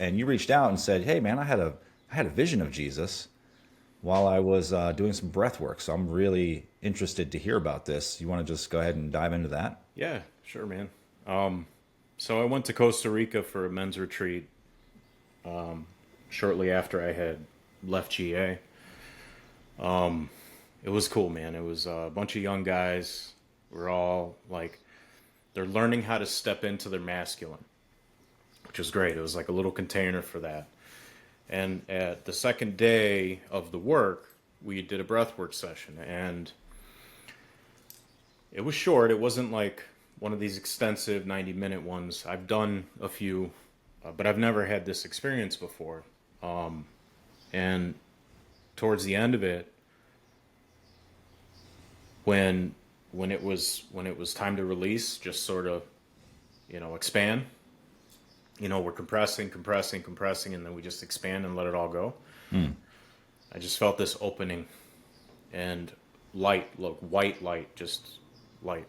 and you reached out and said, "Hey, man, I had a vision of Jesus while I was doing some breath work. So I'm really interested to hear about this. You want to just go ahead and dive into that?" Yeah, sure, man. So I went to Costa Rica for a men's retreat shortly after I had left GA. It was cool, man. It was a bunch of young guys. We're all like, they're learning how to step into their masculine, which was great. It was like a little container for that. And at the second day of the work, we did a breathwork session, and it was short. It wasn't like one of these extensive 90-minute ones. I've done a few, but I've never had this experience before. And towards the end of it, when when it was time to release, just sort of, expand. We're compressing, compressing, compressing, and then we just expand and let it all go. Hmm. I just felt this opening and light, look, white light, just light.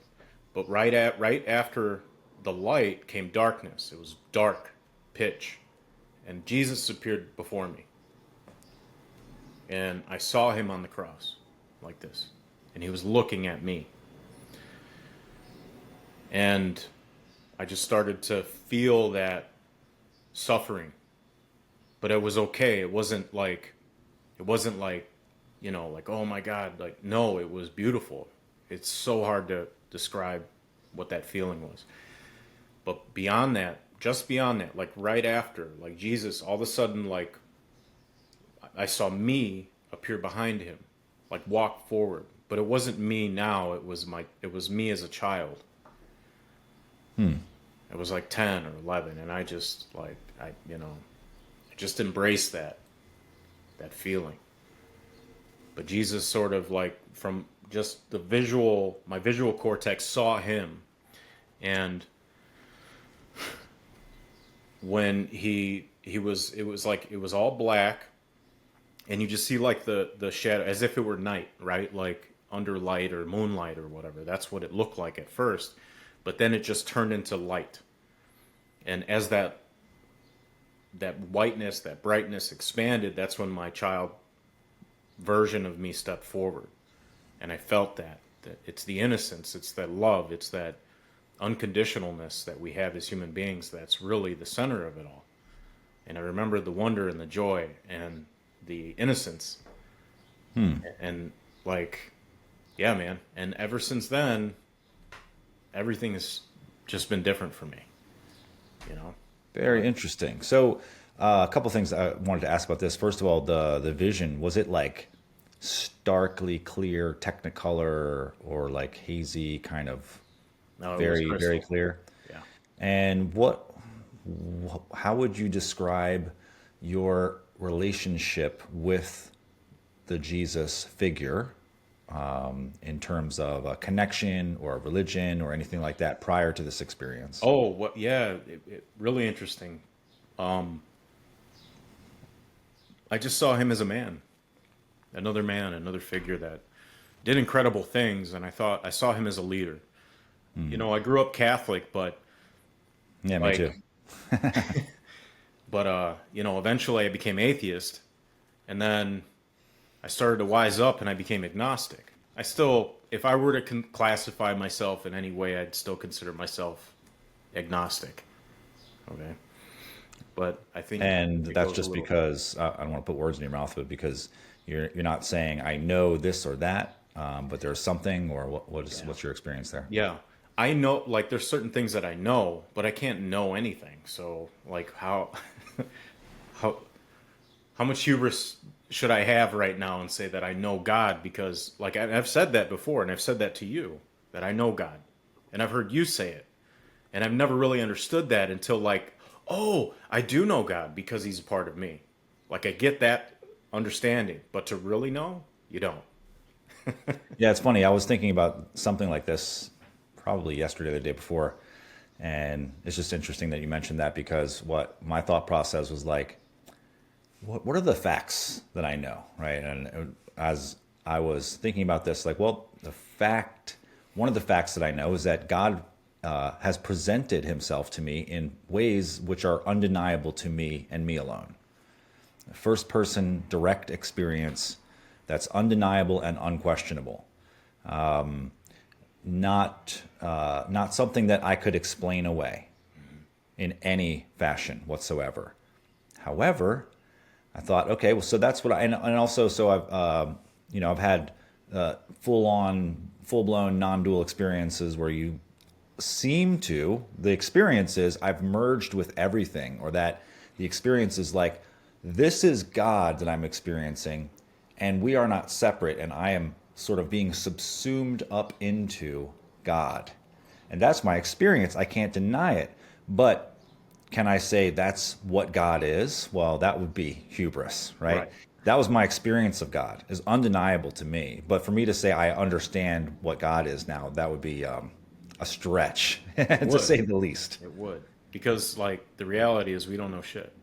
But right after the light came darkness. It was dark, pitch, and Jesus appeared before me, and I saw him on the cross, like this, and he was looking at me, and I just started to feel that suffering, but it was okay. It wasn't like, like, oh my God, like, no, it was beautiful. It's so hard to describe what that feeling was. But beyond that, just beyond that, like right after, like Jesus, all of a sudden, like I saw me appear behind him, like walk forward. But it wasn't me now, it was me as a child. Hmm. It was like 10 or 11, and I just like I just embraced that feeling. But Jesus sort of like from just my visual cortex saw him, and when he was, it was like it was all black, and you just see like the shadow as if it were night, right? Like under light or moonlight or whatever. That's what it looked like at first, but then it just turned into light. And as that whiteness, that brightness expanded, that's when my child version of me stepped forward. And I felt that it's the innocence, it's that love, it's that unconditionalness that we have as human beings that's really the center of it all. And I remember the wonder and the joy and the innocence, Hmm. and like, yeah, man. And ever since then, everything has just been different for me, you know? Very But interesting. So, a couple things I wanted to ask about this. First of all, the vision, was it like starkly clear, technicolor, or like hazy, kind of no, it was very crystal. clear? Yeah. And how would you describe your relationship with the Jesus figure, in terms of a connection or a religion or anything like that prior to this experience? Oh, what? Yeah, really interesting. Um, I just saw him as a man, another figure that did incredible things, and I saw him as a leader. I grew up Catholic, but Yeah, me too. like, eventually I became atheist, and then I started to wise up, and I became agnostic. I still, if I were to classify myself in any way, I'd still consider myself agnostic. Okay, but I think And it that's goes a just little. because I don't want to put words in your mouth, but because you're not saying I know this or that, but there's something, or Yeah. what's your experience there? Yeah. I know, like, there's certain things that I know, but I can't know anything. So, like, how, how much hubris should I have right now and say that I know God? Because, like, I've said that before, and I've said that to you, that I know God. And I've heard you say it. And I've never really understood that until, like, oh, I do know God because he's a part of me. Like, I get that understanding, but to really know, you don't. Yeah, it's funny. I was thinking about something like this probably yesterday or the day before, and it's just interesting that you mentioned that because what my thought process was like, what are the facts that I know, right? And as I was thinking about this, like, well, one of the facts that I know is that God has presented himself to me in ways which are undeniable to me and me alone. First person direct experience that's undeniable and unquestionable. Not something that I could explain away in any fashion whatsoever. However, I thought, okay, well, so that's what and also, so I've had full blown non-dual experiences where the experience is I've merged with everything, or that the experience is like, this is God that I'm experiencing, and we are not separate, and I am sort of being subsumed up into God. And that's my experience. I can't deny it. But can I say that's what God is? Well, that would be hubris, right? Right. That was my experience of God, is undeniable to me. But for me to say I understand what God is now, that would be a stretch, to say the least. It would. Because, like, the reality is we don't know shit.